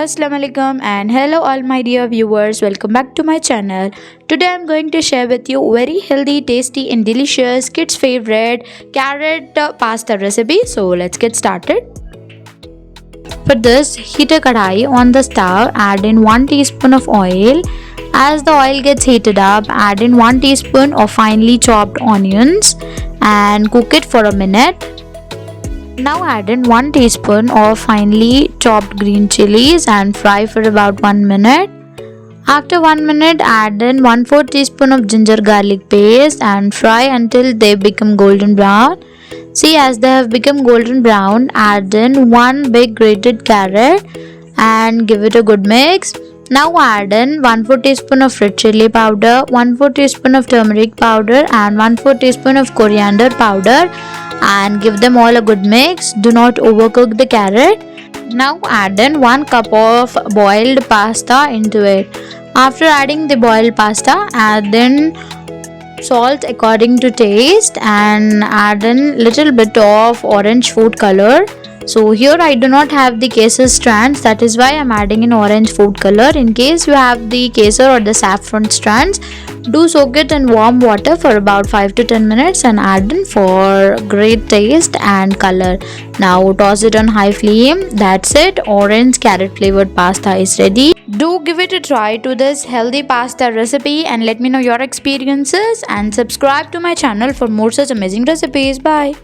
Assalamualaikum and hello all my dear viewers, welcome back to my channel. Today I'm going to share with you very healthy, tasty and delicious kids favorite carrot pasta recipe. So let's get started. For this, heat a kadai on the stove, add in 1 teaspoon of oil. As the oil gets heated up, add in 1 teaspoon of finely chopped onions and cook it for a minute. Now add in 1 teaspoon of finely chopped green chilies and fry for about 1 minute. After 1 minute, add in 1/4 teaspoon of ginger garlic paste and fry until they become golden brown. See, as they have become golden brown, add in 1 big grated carrot and give it a good mix. Now add in 1/4 teaspoon of red chili powder, 1/4 teaspoon of turmeric powder and 1/4 teaspoon of coriander powder and give them all a good mix. Do not overcook the carrot. Now add in 1 cup of boiled pasta into it. After adding the boiled pasta, add in salt according to taste and add in little bit of orange food color. So here I do not have the kaise strands, that is why I am adding in orange food color. In case you have the kaise or the saffron strands, do soak it in warm water for about 5 to 10 minutes and add in for great taste and color. Now toss it on high flame. That's it, orange carrot flavored pasta is ready. Do give it a try to this healthy pasta recipe and let me know your experiences and subscribe to my channel for more such amazing recipes. Bye.